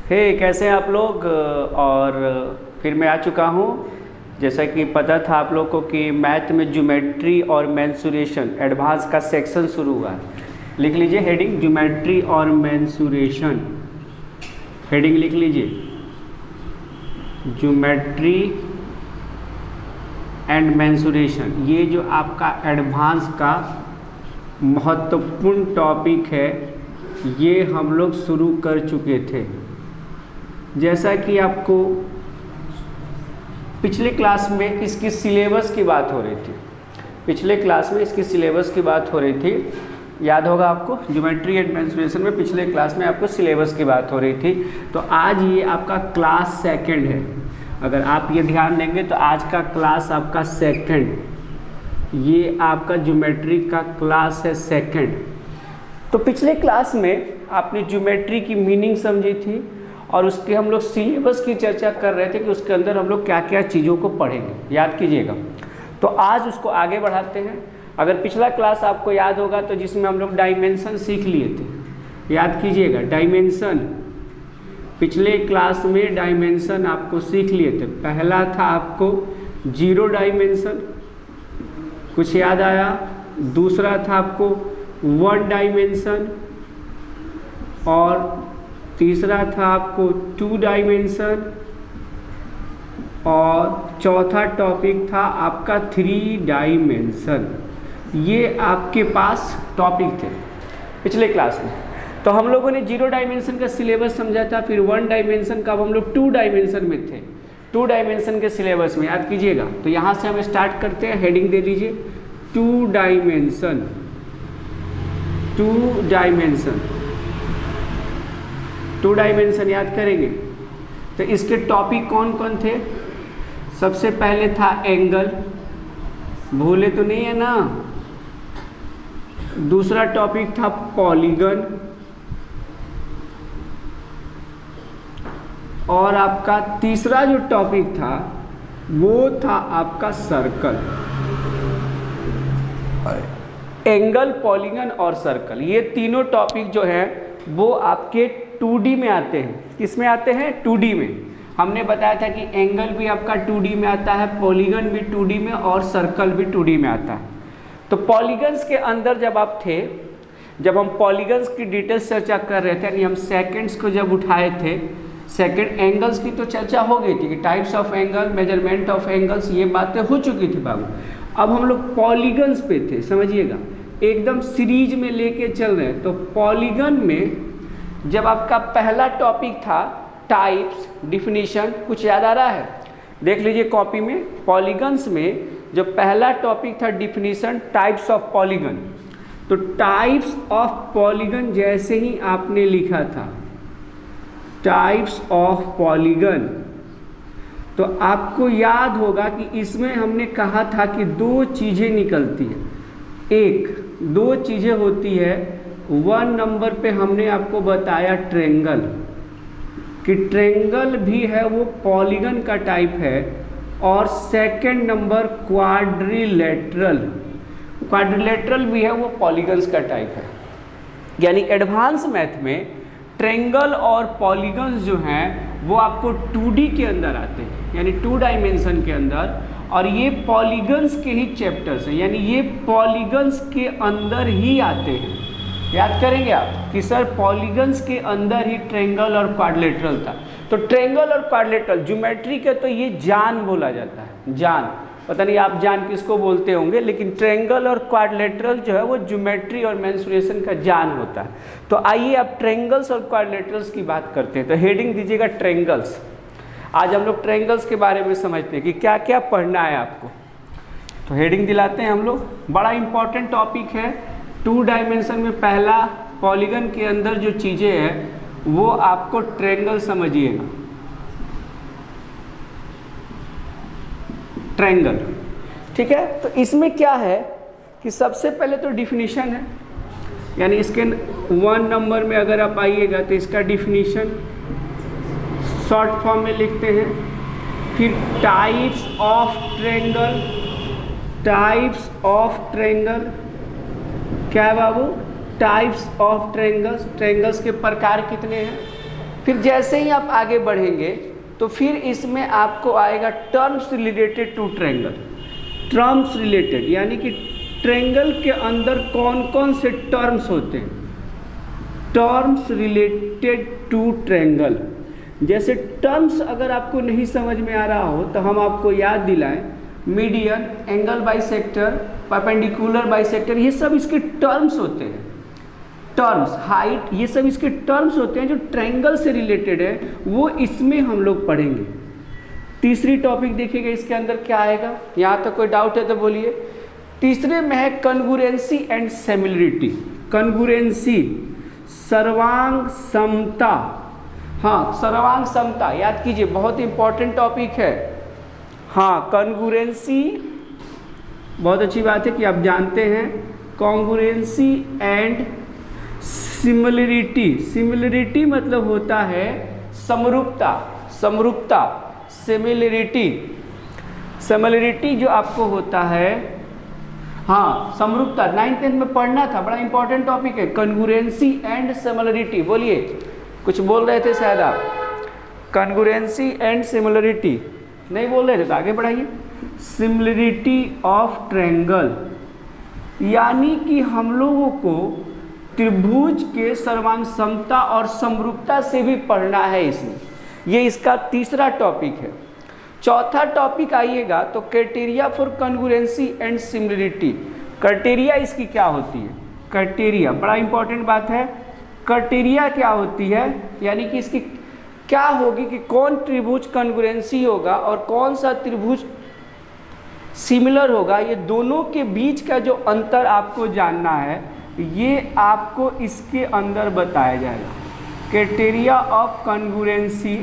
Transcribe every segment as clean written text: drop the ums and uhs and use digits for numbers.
कैसे हैं आप लोग। और फिर मैं आ चुका हूँ। जैसा कि पता था आप लोग को कि मैथ में ज्योमेट्री और मेंसुरेशन एडवांस का सेक्शन शुरू हुआ है। लिख लीजिए हेडिंग ज्योमेट्री और मेंसुरेशन। हेडिंग लिख लीजिए ज्योमेट्री एंड मेंसुरेशन। ये जो आपका एडवांस का महत्वपूर्ण टॉपिक है ये हम लोग शुरू कर चुके थे। जैसा कि आपको पिछले क्लास में इसकी सिलेबस की बात हो रही थी, पिछले क्लास में इसकी सिलेबस की बात हो रही थी, याद होगा आपको। ज्योमेट्री एंड मेंसुरेशन में पिछले क्लास में आपको सिलेबस की बात हो रही थी। तो आज ये आपका क्लास सेकंड है। अगर आप ये ध्यान देंगे तो आज का क्लास आपका सेकंड, ये आपका ज्योमेट्री का क्लास है सेकंड। तो पिछले क्लास में आपने ज्योमेट्री की मीनिंग समझी थी और उसके हम लोग सिलेबस की चर्चा कर रहे थे कि उसके अंदर हम लोग क्या क्या चीज़ों को पढ़ेंगे, याद कीजिएगा। तो आज उसको आगे बढ़ाते हैं। अगर पिछला क्लास आपको याद होगा तो जिसमें हम लोग डायमेंशन सीख लिए थे, याद कीजिएगा डायमेंशन। पिछले क्लास में डायमेंशन आपको सीख लिए थे। पहला था आपको जीरो डायमेंशन, कुछ याद आया। दूसरा था आपको वन डायमेंशन और तीसरा था आपको टू डायमेंशन और चौथा टॉपिक था आपका थ्री डायमेंशन। ये आपके पास टॉपिक थे पिछले क्लास में। तो हम लोगों ने जीरो डायमेंशन का सिलेबस समझा था, फिर वन डायमेंशन का। अब हम लोग टू डायमेंशन में थे, टू डायमेंशन के सिलेबस में, याद कीजिएगा। तो यहाँ से हम स्टार्ट करते हैं। हेडिंग दे दीजिए two dimension. Two dimension, two dimension याद करेंगे तो इसके टॉपिक कौन कौन थे। सबसे पहले था एंगल, भूले तो नहीं है ना। दूसरा टॉपिक था पॉलीगन और आपका तीसरा जो टॉपिक था वो था आपका सर्कल। एंगल, पॉलीगन और सर्कल, ये तीनों टॉपिक जो है वो आपके 2D में आते हैं। किस में आते हैं? 2D में। हमने बताया था कि एंगल भी आपका 2D में आता है, पॉलीगन भी 2D में और सर्कल भी 2D में आता है। तो पॉलीगन्स के अंदर जब आप थे, जब हम पॉलीगन्स की डिटेल्स चर्चा कर रहे थे, यानी हम सेकंड्स को जब उठाए थे, सेकंड एंगल्स की तो चर्चा हो गई थी कि types of angle, measurement of angles, ये बातें हो चुकी थी बाबू। अब हम लोग पॉलीगन्स पे थे, समझिएगा, एकदम सीरीज में लेके चल रहे हैं। तो पॉलीगन में जब आपका पहला टॉपिक था टाइप्स, डिफिनीशन, कुछ याद आ रहा है? देख लीजिए कॉपी में। पॉलीगन्स में जो पहला टॉपिक था डिफिनीशन, टाइप्स ऑफ पॉलीगन। तो टाइप्स ऑफ पॉलीगन जैसे ही आपने लिखा था टाइप्स ऑफ पॉलीगन, तो आपको याद होगा कि इसमें हमने कहा था कि दो चीज़ें निकलती हैं। दो चीज़ें होती है। 1 नंबर पे हमने आपको बताया ट्रेंगल, कि ट्रेंगल भी है वो पॉलीगन का टाइप है। और सेकंड नंबर क्वाड्रिलेटरल, क्वाड्रिलेटरल भी है वो पॉलीगन्स का टाइप है। यानी एडवांस मैथ में ट्रेंगल और पॉलीगन्स जो हैं वो आपको 2D के अंदर आते हैं, यानी 2 डायमेंशन के अंदर। और ये पॉलीगन्स के ही चैप्टर्स हैं, यानी ये पॉलीगन्स के अंदर ही आते हैं। याद करेंगे आप कि सर पॉलीगन्स के अंदर ही ट्रेंगल और क्वाड्रिलेटरल था। तो ट्रेंगल और क्वाड्रिलेटरल ज्योमेट्री के तो ये जान बोला जाता है, जान। पता नहीं आप जान किसको बोलते होंगे, लेकिन ट्रेंगल और क्वाड्रिलेटरल जो है वो ज्योमेट्री और मेंसुरेशन का जान होता है। तो आइए अब ट्रेंगल्स और क्वाड्रिलेटरल्स की बात करते हैं। तो हेडिंग दीजिएगा ट्रेंगल्स। आज हम लोग ट्रेंगल्स के बारे में समझते हैं कि क्या क्या पढ़ना है आपको। तो हेडिंग दिलाते हैं हम लोग। बड़ा इंपॉर्टेंट टॉपिक है। 2 डायमेंशन में पहला पॉलीगन के अंदर जो चीज़ें हैं वो आपको ट्रेंगल समझिएगा। ट्रेंगल, ठीक है। तो इसमें क्या है कि सबसे पहले तो डिफिनीशन है, यानी इसके 1 नंबर में अगर आप आइएगा तो इसका डिफिनीशन शॉर्ट फॉर्म में लिखते हैं। फिर types of triangle, types of triangle क्या है बाबू? Types of triangles. ट्रेंगल्स के प्रकार कितने हैं? फिर जैसे ही आप आगे बढ़ेंगे तो फिर इसमें आपको आएगा terms related to triangle. Terms related यानी कि ट्रायंगल के अंदर कौन कौन से टर्म्स होते हैं, टर्म्स रिलेटेड टू ट्रायंगल। जैसे टर्म्स अगर आपको नहीं समझ में आ रहा हो तो हम आपको याद दिलाएं, median, angle bisector, perpendicular bisector, ये सब इसके टर्म्स होते हैं। टर्म्स, हाइट, ये सब इसके टर्म्स होते हैं जो ट्रायंगल से रिलेटेड है, वो इसमें हम लोग पढ़ेंगे। तीसरी टॉपिक देखिएगा इसके अंदर क्या आएगा, यहाँ तक कोई डाउट है तो बोलिए। तीसरे में है कन्गुरेंसी एंड सिमिलरिटी। कन्गुरेंसी, सर्वांग समता। हाँ, सर्वांग समता याद कीजिए, बहुत इंपॉर्टेंट टॉपिक है। हाँ, कन्गुरेंसी, बहुत अच्छी बात है कि आप जानते हैं। कॉन्गुरेंसी एंड सिमिलरिटी। सिमिलरिटी मतलब होता है समरूपता, समरूपता, सिमिलरिटी। सिमिलरिटी जो आपको होता है, हाँ समरूपता, 9th 10th में पढ़ना था, बड़ा इंपॉर्टेंट टॉपिक है कन्गुरेंसी एंड सिमिलरिटी। बोलिए, कुछ बोल रहे थे शायद आप, कन्गुरेंसी एंड सिमिलरिटी नहीं बोल रहे थे तो आगे बढ़ाइए। सिमिलरिटी ऑफ ट्रायंगल, यानी कि हम लोगों को त्रिभुज के सर्वांग समता और समरूपता से भी पढ़ना है इसमें। ये इसका तीसरा टॉपिक है। चौथा टॉपिक आइएगा तो criteria for congruency and similarity. Criteria इसकी क्या होती है, क्राइटेरिया बड़ा इंपॉर्टेंट बात है। क्राइटेरिया क्या होती है, यानी कि इसकी क्या होगी कि कौन त्रिभुज कन्गुरेंसी होगा और कौन सा त्रिभुज सिमिलर होगा, ये दोनों के बीच का जो अंतर आपको जानना है, ये आपको इसके अंदर बताया जाएगा। Criteria of congruency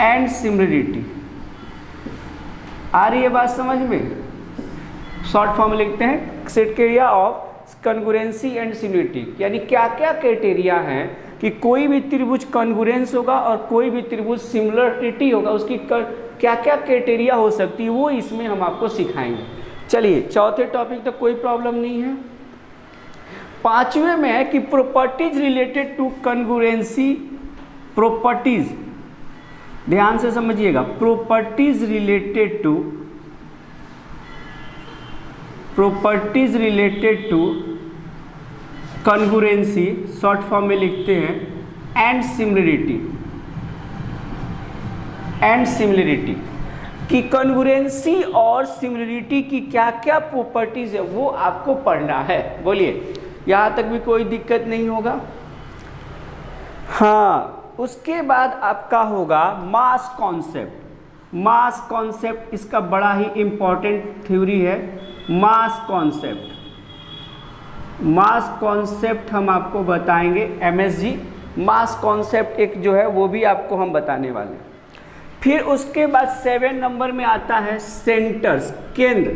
and similarity. आ रही है बात समझ में? शॉर्ट फॉर्म लिखते हैं criteria of congruency and similarity, यानी क्या क्या क्राइटेरिया है कि कोई भी त्रिभुज कन्गुरेंस होगा और कोई भी त्रिभुज सिमिलरिटी होगा, उसकी क्या क्या क्राइटेरिया हो सकती है, वो इसमें हम आपको सिखाएंगे। चलिए, चौथे टॉपिक तक कोई प्रॉब्लम नहीं है। पांचवें में है कि properties related to congruency. Properties ध्यान से समझिएगा, properties related to congruency, short form में लिखते हैं, एंड सिमिलरिटी कि कन्गुरेंसी और सिमिलरिटी की क्या क्या प्रॉपर्टीज है वो आपको पढ़ना है। बोलिए, यहाँ तक भी कोई दिक्कत नहीं होगा? हाँ, उसके बाद आपका होगा मास कॉन्सेप्ट। मास कॉन्सेप्ट इसका बड़ा ही इंपॉर्टेंट थ्योरी है। मास कॉन्सेप्ट हम आपको बताएंगे, MSG मास कॉन्सेप्ट एक जो है वो भी आपको हम बताने वाले हैं। फिर उसके बाद 7 नंबर में आता है सेंटर्स, केंद्र,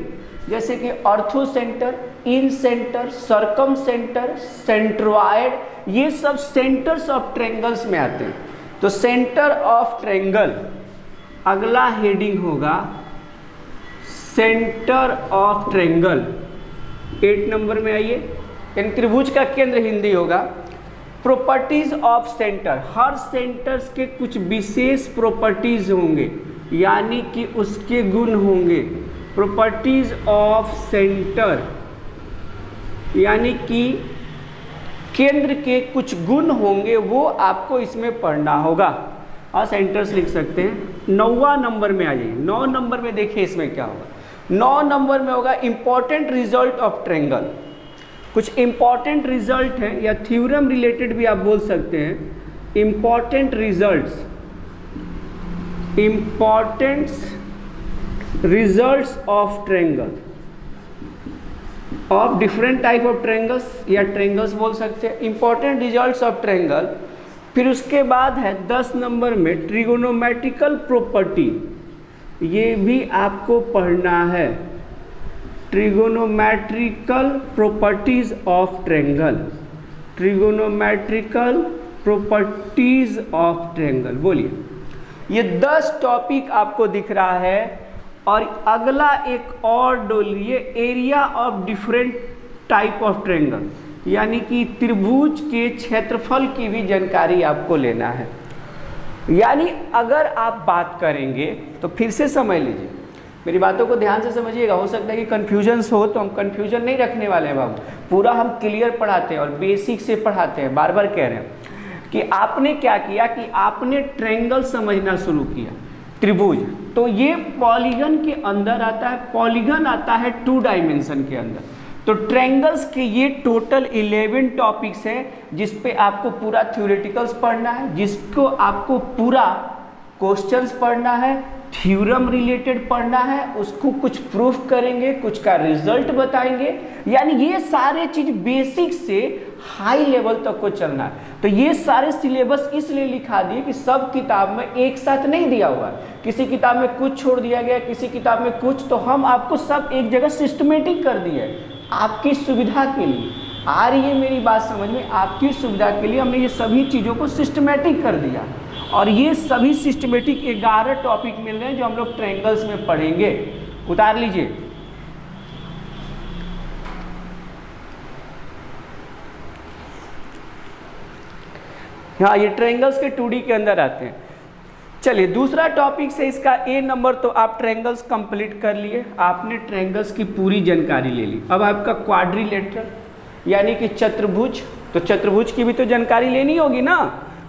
जैसे कि ऑर्थो सेंटर, इन सेंटर, सर्कम सेंटर, सेंट्रॉयड, ये सब सेंटर्स ऑफ ट्रायंगल्स में आते हैं। तो सेंटर ऑफ ट्रायंगल, अगला हेडिंग होगा सेंटर ऑफ ट्रायंगल। 8 नंबर में आइए, यानी त्रिभुज का केंद्र हिंदी होगा। Properties of centre, her centres के कुछ विशेष प्रॉपर्टीज होंगे, यानी कि उसके गुण होंगे। प्रॉपर्टीज ऑफ सेंटर यानी कि केंद्र के कुछ गुण होंगे, वो आपको इसमें पढ़ना होगा और सेंटर्स लिख सकते हैं। 9वां नंबर में आ जाइए। 9 नंबर में देखिए इसमें क्या होगा। 9 नंबर में होगा इंपॉर्टेंट रिजल्ट ऑफ ट्रायंगल। कुछ इंपॉर्टेंट रिजल्ट है या थ्योरम रिलेटेड भी आप बोल सकते हैं। Important results of triangle, of different type of triangles या ट्रायंगल्स बोल सकते हैं। Important results of triangle. फिर उसके बाद है 10 नंबर में ट्रिगोनोमेट्रिकल प्रॉपर्टी, ये भी आपको पढ़ना है। Trigonometrical properties of triangle, trigonometrical properties of triangle. बोलिए, ये 10 टॉपिक आपको दिख रहा है। और अगला एक और डोलिए, area of different type of triangle. यानी कि त्रिभुज के क्षेत्रफल की भी जानकारी आपको लेना है। यानी अगर आप बात करेंगे तो फिर से समझ लीजिए, मेरी बातों को ध्यान से समझिएगा। हो सकता है कि कन्फ्यूजन्स हो, तो हम कन्फ्यूजन नहीं रखने वाले हैं बाबू, पूरा हम क्लियर पढ़ाते हैं और बेसिक से पढ़ाते हैं। बार बार कह रहे हैं कि आपने क्या किया कि आपने ट्रायंगल समझना शुरू किया, त्रिभुज, तो ये पॉलीगन के अंदर आता है। पॉलीगन आता है 2 डायमेंशन के अंदर। तो ट्रायंगल्स के ये टोटल 11 टॉपिक्स हैं जिस पे आपको पूरा थ्योरेटिकल्स पढ़ना है, जिसको आपको पूरा क्वेश्चंस पढ़ना है, थ्योरम रिलेटेड पढ़ना है, उसको कुछ प्रूफ करेंगे, कुछ का रिजल्ट बताएंगे। यानी ये सारे चीज बेसिक से हाई लेवल तक को चलना है। तो ये सारे सिलेबस इसलिए लिखा दिए कि सब किताब में एक साथ नहीं दिया हुआ, किसी किताब में कुछ छोड़ दिया गया, किसी किताब में कुछ, तो हम आपको सब एक जगह सिस्टमेटिक कर दिया है आपकी सुविधा के लिए। आ रही है मेरी बात समझ में? आपकी सुविधा के लिए हमने ये सभी चीज़ों को सिस्टमेटिक कर दिया, और ये सभी सिस्टमेटिक 11 टॉपिक मिल रहे हैं जो हम लोग ट्रायंगल्स में पढ़ेंगे। उतार लीजिए। हाँ, ये ट्रायंगल्स के 2D के अंदर आते हैं। चलिए दूसरा टॉपिक से इसका A नंबर, तो आप ट्रायंगल्स कंप्लीट कर लिए, आपने ट्रायंगल्स की पूरी जानकारी ले ली। अब आपका क्वाड्रिलेटरल यानी कि चतुर्भुज, तो चतुर्भुज की भी तो जानकारी लेनी होगी ना।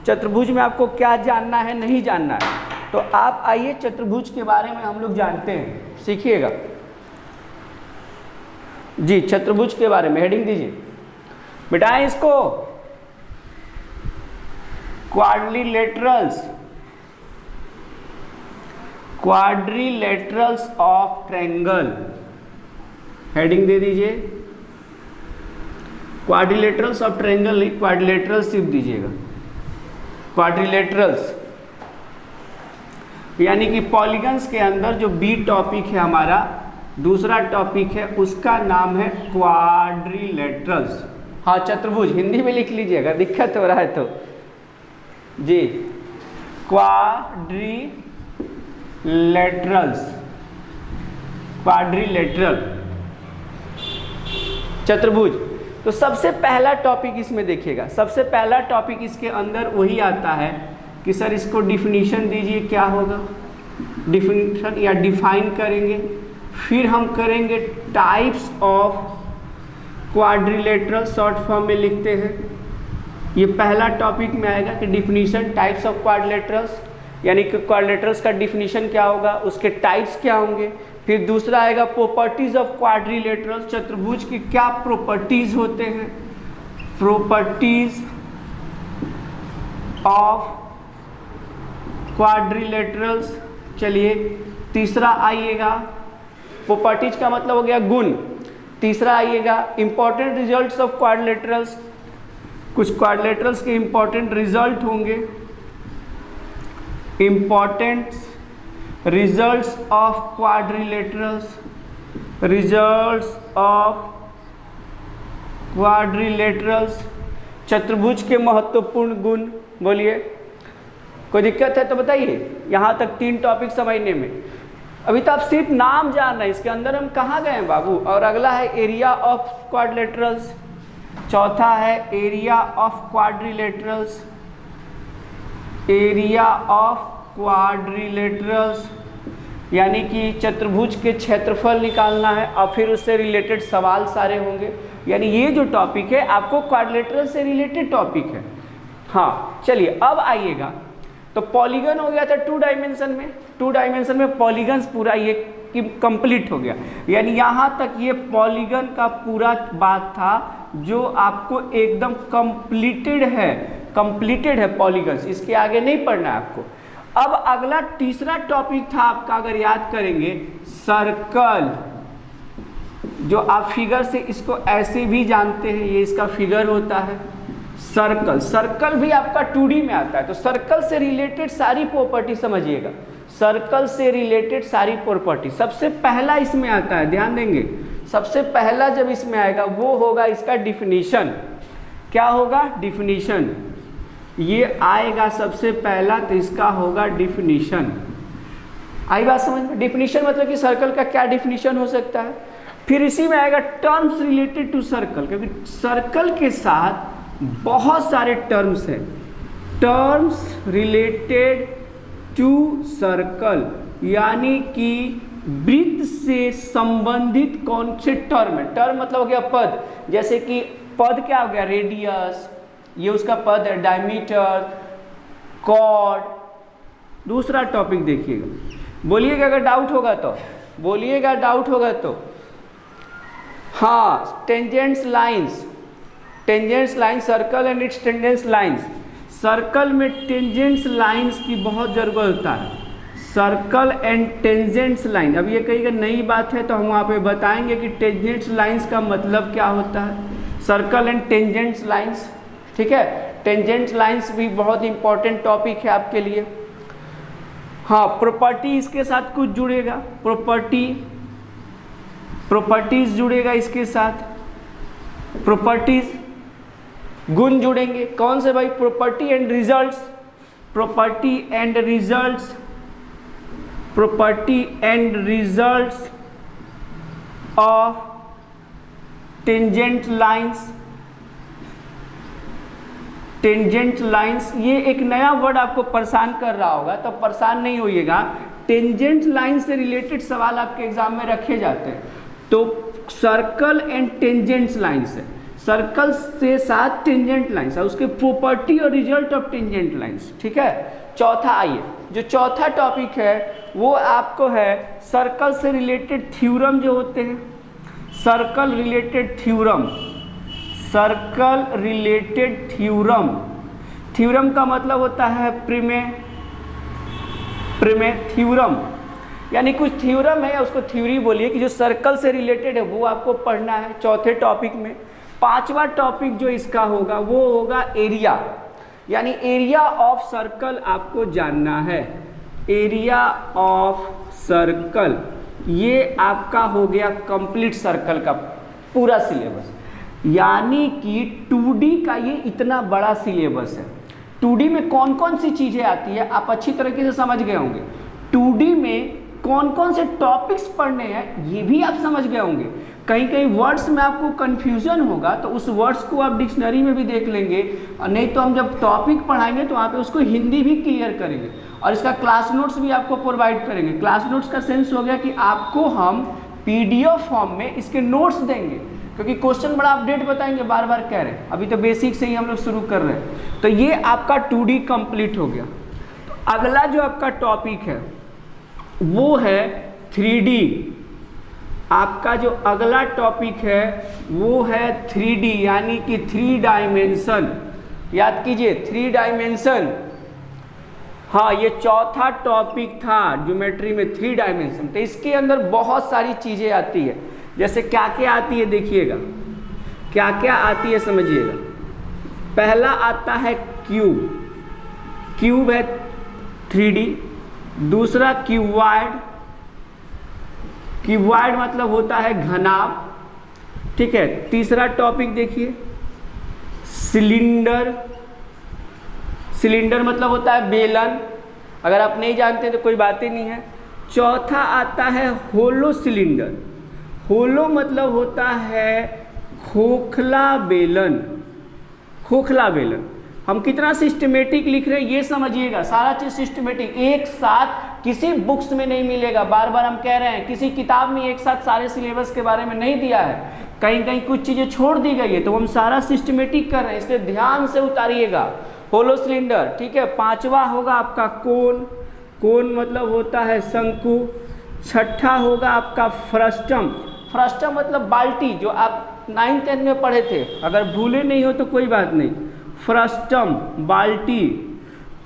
चतुर्भुज में आपको क्या जानना है, नहीं जानना है, तो आप आइए चतुर्भुज के बारे में हम लोग जानते हैं, सीखिएगा जी। चतुर्भुज के बारे में हेडिंग दीजिए, मिटाएं इसको। Quadrilaterals, quadrilaterals of triangle, heading दे दीजिए। क्वाड्रिलेटरल्स ऑफ ट्रायंगल नहीं, क्वाड्रिलेटरल्स सिर्फ दीजिएगा। क्वाड्रिलेटरल्स यानी कि पॉलीगन्स के अंदर जो बी टॉपिक है हमारा, दूसरा टॉपिक है, उसका नाम है क्वाड्रिलेटरल्स। हाँ, चतुर्भुज हिंदी में लिख लीजिएगा, दिक्कत हो रहा है तो जी। क्वाड्रिलेटरल्स, क्वाड्रिलेटरल चतुर्भुज। तो सबसे पहला टॉपिक इसमें देखिएगा, सबसे पहला टॉपिक इसके अंदर वही आता है कि सर इसको डिफिनीशन दीजिए, क्या होगा डिफिनीशन या डिफाइन करेंगे। फिर हम करेंगे types of quadrilateral, short form में लिखते हैं। ये पहला टॉपिक में आएगा कि डिफिनीशन टाइप्स ऑफ क्वाड्रिलेटरल्स, यानी कि क्वाड्रिलेटरल्स का डिफिनीशन क्या होगा, उसके टाइप्स क्या होंगे। फिर दूसरा आएगा प्रॉपर्टीज ऑफ क्वाड्रिलेटरल्स, चतुर्भुज की क्या प्रॉपर्टीज होते हैं, प्रॉपर्टीज ऑफ क्वाड्रिलेटरल्स। चलिए तीसरा आइएगा, प्रॉपर्टीज का मतलब हो गया गुण। तीसरा आइएगा इंपॉर्टेंट रिजल्ट्स ऑफ क्वाड्रिलेटरल्स, कुछ क्वाड्रिलेटरल्स के इंपॉर्टेंट रिजल्ट होंगे, important results of quadrilaterals, results of quadrilaterals. चतुर्भुज के महत्वपूर्ण गुण, बोलिए कोई दिक्कत है तो बताइए। यहाँ तक 3 टॉपिक समझने में, अभी तो आप सिर्फ नाम जान रहे हैं, इसके अंदर हम कहाँ गए हैं बाबू। और अगला है एरिया ऑफ क्वाड्रिलेटरल्स, चौथा है area of quadrilaterals, area of quadrilaterals यानी कि चतुर्भुज के क्षेत्रफल निकालना है, और फिर उससे रिलेटेड सवाल सारे होंगे। यानी ये जो टॉपिक है आपको क्वाड्रिलेटरल से रिलेटेड टॉपिक है। हाँ चलिए अब आइएगा, तो पॉलीगन हो गया था 2 डायमेंशन में, 2 डायमेंशन में पॉलीगन्स पूरा ये कंप्लीट हो गया। यानी यहाँ तक ये पॉलीगन का पूरा बात था जो आपको एकदम कंप्लीटेड है पॉलीगन्स, इसके आगे नहीं पढ़ना है आपको। अब अगला तीसरा टॉपिक था आपका, अगर याद करेंगे, सर्कल, जो आप फिगर से इसको ऐसे भी जानते हैं, ये इसका फिगर होता है सर्कल। सर्कल भी आपका 2D में आता है, तो सर्कल से रिलेटेड सारी प्रॉपर्टी समझिएगा, सर्कल से रिलेटेड सारी प्रॉपर्टी सबसे पहला इसमें आता है, ध्यान देंगे। सबसे पहला जब इसमें आएगा वो होगा इसका डिफिनीशन। क्या होगा? डिफिनीशन। ये आएगा सबसे पहला, तो इसका होगा डिफिनीशन। आई बात समझ में? डिफिनीशन मतलब कि सर्कल का क्या डिफिनीशन हो सकता है। फिर इसी में आएगा टर्म्स रिलेटेड टू सर्कल, क्योंकि सर्कल के साथ बहुत सारे टर्म्स हैं। टर्म्स रिलेटेड टू सर्कल यानी कि वृत्त से संबंधित कौन से टर्म है। टर्म मतलब हो गया पद, जैसे कि पद क्या हो गया, रेडियस, ये उसका पद है, डायमीटर, कॉर्ड। दूसरा टॉपिक देखिएगा, बोलिएगा अगर डाउट होगा तो, बोलिएगा डाउट होगा तो। हाँ, tangents lines, tangents lines, circle and it's tangents lines. Circle में टेंजेंट्स लाइंस की बहुत ज़रूरत होता है, सर्कल एंड टेंजेंट्स लाइन। अब ये कहीं नई बात है तो हम वहाँ पे बताएंगे कि टेंजेंट्स लाइंस का मतलब क्या होता है, सर्कल एंड टेंजेंट्स लाइंस, ठीक है। टेंजेंट्स लाइंस भी बहुत इंपॉर्टेंट टॉपिक है आपके लिए। हाँ, प्रॉपर्टी इसके साथ कुछ जुड़ेगा, प्रॉपर्टीज जुड़ेगा इसके साथ, प्रॉपर्टीज, गुण जुड़ेंगे। कौन से भाई, property and results, property and results, property and results of tangent lines. Tangent lines, ये एक नया वर्ड आपको परेशान कर रहा होगा, तो परेशान नहीं होइएगा। टेंजेंट लाइन से रिलेटेड सवाल आपके एग्जाम में रखे जाते हैं। तो सर्कल एंड टेंजेंट लाइंस है, सर्कल से साथ टेंजेंट लाइंस है, उसके प्रॉपर्टी और रिजल्ट ऑफ टेंजेंट लाइंस, ठीक है। चौथा, आइए जो चौथा टॉपिक है वो आपको है सर्कल से रिलेटेड थ्योरम जो होते हैं, circle related theorem, circle related theorem. Theorem का मतलब होता है प्रमेय, प्रमेय थ्योरम, यानी कुछ थ्योरम है या उसको थ्योरी बोलिए कि जो सर्कल से रिलेटेड है वो आपको पढ़ना है चौथे टॉपिक में। पांचवा टॉपिक जो इसका होगा वो होगा एरिया, यानी एरिया ऑफ सर्कल आपको जानना है, एरिया ऑफ सर्कल। ये आपका हो गया कंप्लीट सर्कल का पूरा सिलेबस, यानी कि 2D का ये इतना बड़ा सिलेबस है। 2D में कौन कौन सी चीज़ें आती है आप अच्छी तरीके से समझ गए होंगे। 2D में कौन कौन से टॉपिक्स पढ़ने हैं ये भी आप समझ गए होंगे। कहीं कहीं वर्ड्स में आपको कन्फ्यूजन होगा तो उस वर्ड्स को आप डिक्शनरी में भी देख लेंगे, और नहीं तो हम जब टॉपिक पढ़ाएंगे तो वहाँ पे उसको हिंदी भी क्लियर करेंगे, और इसका क्लास नोट्स भी आपको प्रोवाइड करेंगे। क्लास नोट्स का सेंस हो गया कि आपको हम PDF फॉर्म में इसके नोट्स देंगे, क्योंकि क्वेश्चन बड़ा अपडेट बताएंगे, बार बार कह रहे हैं, अभी तो बेसिक से ही हम लोग शुरू कर रहे हैं। तो ये आपका 2D कंप्लीट हो गया। तो अगला जो आपका टॉपिक है वो है 3D। आपका जो अगला टॉपिक है वो है 3D, यानी कि 3 डायमेंशन। याद कीजिए 3 डायमेंशन। हाँ, ये चौथा टॉपिक था ज्योमेट्री में 3 डायमेंशन। तो इसके अंदर बहुत सारी चीज़ें आती है, जैसे क्या क्या आती है देखिएगा, क्या क्या आती है समझिएगा। पहला आता है क्यूब, क्यूब है 3D। दूसरा क्यूबॉइड, क्यूबॉइड मतलब होता है घनाभ, ठीक है। तीसरा टॉपिक देखिए सिलेंडर, सिलेंडर मतलब होता है बेलन, अगर आप नहीं जानते तो कोई बात ही नहीं है। चौथा आता है होलो सिलेंडर, होलो मतलब होता है खोखला बेलन, खोखला बेलन। हम कितना सिस्टमेटिक लिख रहे हैं ये समझिएगा, सारा चीज़ सिस्टमेटिक एक साथ किसी बुक्स में नहीं मिलेगा। बार बार हम कह रहे हैं किसी किताब में एक साथ सारे सिलेबस के बारे में नहीं दिया है, कहीं कहीं कुछ चीज़ें छोड़ दी गई है, तो हम सारा सिस्टमेटिक कर रहे हैं, इसलिए ध्यान से उतारिएगा। होलो सिलेंडर, ठीक है। पांचवा होगा आपका कोन, कोन मतलब होता है शंकु। छठा होगा आपका फ्रस्टम, फ्रस्टम मतलब बाल्टी, जो आप 9th 10th में पढ़े थे, अगर भूले नहीं हो तो कोई बात नहीं, फ्रस्टम बाल्टी।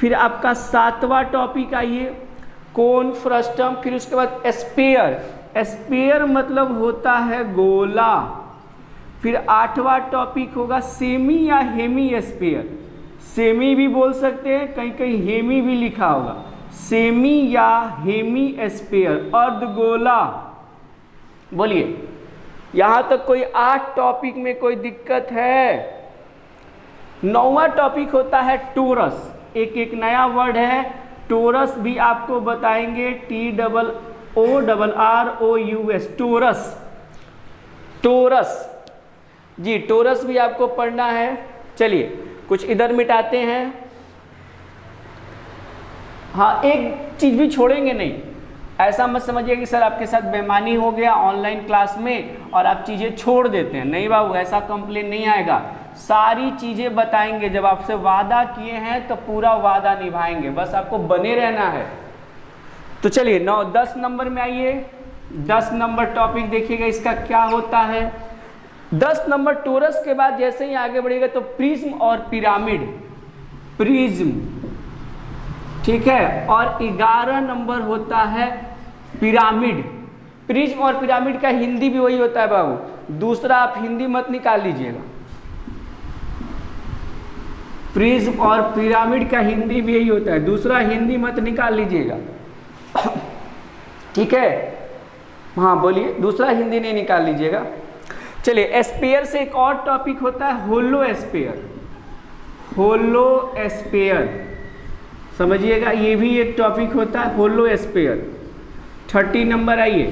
फिर आपका 7वां टॉपिक आइए कोन, फ्रस्टम। फिर उसके बाद स्पेयर, स्पेयर मतलब होता है गोला। फिर 8वां टॉपिक होगा सेमी या हेमी स्पेयर, सेमी भी बोल सकते हैं, कहीं कहीं हेमी भी लिखा होगा, सेमी या हेमी स्पेयर, अर्धगोला। बोलिए यहाँ तक कोई 8 टॉपिक में कोई दिक्कत है? 9वां टॉपिक होता है टोरस, एक नया वर्ड है टोरस, भी आपको बताएंगे, TOORROUS, टोरस। टोरस, जी टोरस भी आपको पढ़ना है। चलिए कुछ इधर मिटाते हैं। हाँ, एक चीज भी छोड़ेंगे नहीं, ऐसा मत समझिए कि सर आपके साथ बेईमानी हो गया ऑनलाइन क्लास में और आप चीज़ें छोड़ देते हैं। नहीं बाबू, ऐसा कंप्लेन नहीं आएगा, सारी चीज़ें बताएंगे। जब आपसे वादा किए हैं तो पूरा वादा निभाएंगे, बस आपको बने रहना है। तो चलिए 10 नंबर में आइए। 10 नंबर टॉपिक देखिएगा इसका क्या होता है। 10 नंबर टोरस के बाद जैसे ही आगे बढ़ेगा तो प्रिज्म और पिरामिड, प्रिज्म, ठीक है, और 11 नंबर होता है पिरामिड। प्रिज्म और पिरामिड का हिंदी भी वही होता है बाबू, दूसरा आप हिंदी मत निकाल लीजिएगा। प्रिज्म और पिरामिड का हिंदी भी यही होता है, दूसरा हिंदी मत निकाल लीजिएगा, ठीक है। हाँ बोलिए, दूसरा हिंदी नहीं निकाल लीजिएगा। चलिए स्पेयर से एक और टॉपिक होता है होलो स्पेयर, होलो स्पेयर समझिएगा, ये भी एक टॉपिक होता है होलो स्पेयर। 30 नंबर आइए,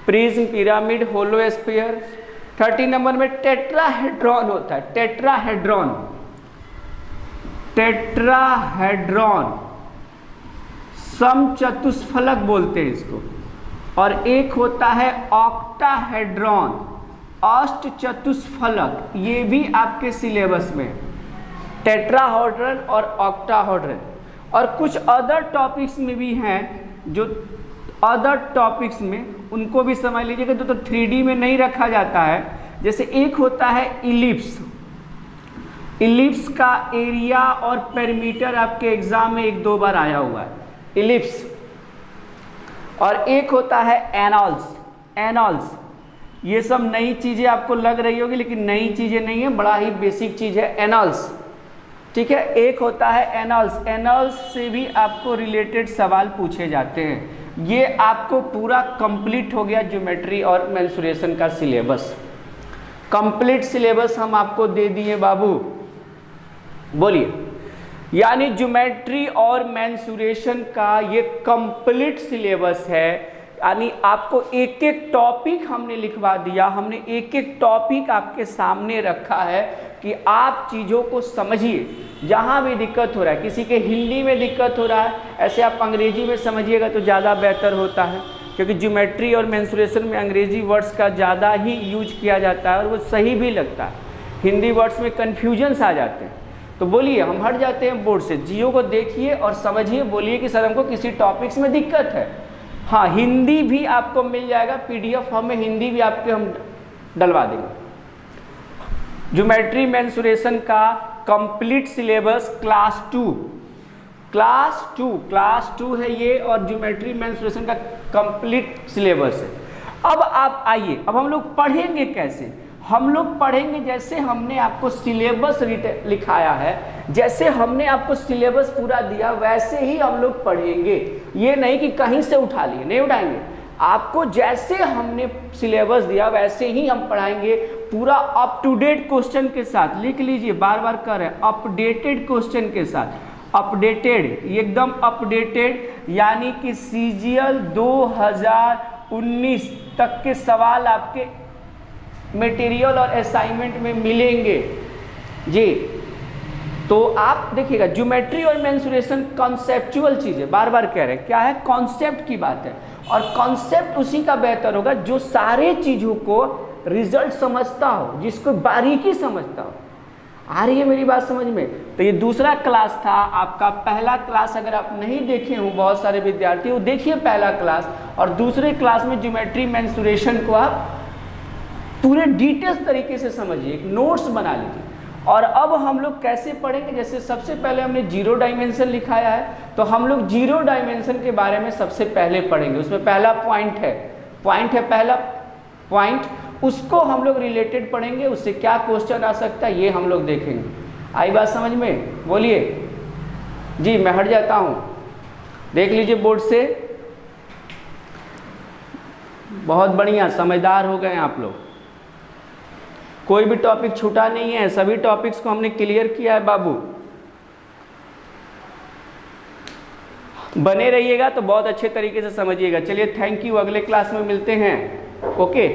प्रिज्म, पिरामिड, होलो स्पेयर। 30 नंबर में टेट्राहेड्रॉन होता है, टेट्राहेड्रॉन, टेट्राहेड्रॉन, समचतुष्फलक बोलते हैं इसको। और एक होता है ऑक्टाहेड्रॉन, अष्टचतुष्फलक, ये भी आपके सिलेबस में, टेट्राहेड्रॉन और ऑक्टाहेड्रॉन। और कुछ अदर टॉपिक्स में भी हैं, जो अदर टॉपिक्स में उनको भी समझ लीजिएगा, तो 3D में नहीं रखा जाता है। जैसे एक होता है इलिप्स, इलिप्स का एरिया और पेरीमीटर आपके एग्जाम में 1-2 बार आया हुआ है, इलिप्स। और एक होता है एनॉल्स, एनॉल्स, ये सब नई चीज़ें आपको लग रही होगी लेकिन नई चीज़ें नहीं है, बड़ा ही बेसिक चीज़ है एनॉल्स, ठीक है। एक होता है एनॉल्स, एनॉल्स से भी आपको रिलेटेड सवाल पूछे जाते हैं। ये आपको पूरा कंप्लीट हो गया ज्योमेट्री और मेंसुरेशन का सिलेबस, कंप्लीट सिलेबस हम आपको दे दिए बाबू, बोलिए। यानी ज्योमेट्री और मेंसुरेशन का ये कंप्लीट सिलेबस है, यानी आपको एक एक टॉपिक हमने लिखवा दिया, हमने एक एक टॉपिक आपके सामने रखा है कि आप चीज़ों को समझिए। जहाँ भी दिक्कत हो रहा है, किसी के हिंदी में दिक्कत हो रहा है, ऐसे आप अंग्रेजी में समझिएगा तो ज़्यादा बेहतर होता है, क्योंकि ज्योमेट्री और मेंसुरेशन में अंग्रेजी वर्ड्स का ज़्यादा ही यूज किया जाता है और वो सही भी लगता है। हिंदी वर्ड्स में कन्फ्यूजन्स आ जाते हैं। तो बोलिए, हम हट जाते हैं बोर्ड से, जियो को देखिए और समझिए, बोलिए कि सर हमको किसी टॉपिक्स में दिक्कत है। हाँ, हिंदी भी आपको मिल जाएगा, PDF फॉर्म में हिंदी भी आपके हम डलवा देंगे। ज्योमेट्री मेंसुरेशन का कंप्लीट सिलेबस क्लास 2, क्लास 2 है ये, और ज्योमेट्री मेंसुरेशन का कंप्लीट सिलेबस है। अब आप आइए, अब हम लोग पढ़ेंगे कैसे? हम लोग पढ़ेंगे जैसे हमने आपको सिलेबस लिखाया है, जैसे हमने आपको सिलेबस पूरा दिया वैसे ही हम लोग पढ़ेंगे। ये नहीं कि कहीं से उठा लिए, नहीं उठाएंगे, आपको जैसे हमने सिलेबस दिया वैसे ही हम पढ़ाएंगे, पूरा अप टू डेट क्वेश्चन के साथ। लिख लीजिए, बार बार कर रहे हैं, अपडेटेड क्वेश्चन के साथ, अपडेटेड, एकदम अपडेटेड, यानी कि CGL 2019 तक के सवाल आपके मटेरियल और असाइनमेंट में मिलेंगे जी। तो आप देखिएगा, ज्योमेट्री और मेंसुरेशन कॉन्सेप्चुअल चीज़ है, बार बार कह रहे हैं, क्या है, कॉन्सेप्ट की बात है। और कॉन्सेप्ट उसी का बेहतर होगा जो सारे चीज़ों को रिजल्ट समझता हो, जिसको बारीकी समझता हो। आ रही है मेरी बात समझ में? तो ये दूसरा क्लास था आपका। पहला क्लास अगर आप नहीं देखे हो, बहुत सारे विद्यार्थी, वो देखिए पहला क्लास, और दूसरे क्लास में ज्योमेट्री मेंसुरेशन को आप पूरे डिटेल्स तरीके से समझिए, एक नोट्स बना लीजिए। और अब हम लोग कैसे पढ़ेंगे, जैसे सबसे पहले हमने 0 डायमेंशन लिखाया है, तो हम लोग 0 डायमेंशन के बारे में सबसे पहले पढ़ेंगे। उसमें पहला पॉइंट है पहला पॉइंट, उसको हम लोग रिलेटेड पढ़ेंगे, उससे क्या क्वेश्चन आ सकता है ये हम लोग देखेंगे। आई बात समझ में? बोलिए जी। मैं हट जाता हूँ, देख लीजिए बोर्ड से। बहुत बढ़िया, समझदार हो गए आप लोग, कोई भी टॉपिक छूटा नहीं है, सभी टॉपिक्स को हमने क्लियर किया है बाबू। बने रहिएगा तो बहुत अच्छे तरीके से समझिएगा। चलिए, थैंक यू, अगले क्लास में मिलते हैं। ओके।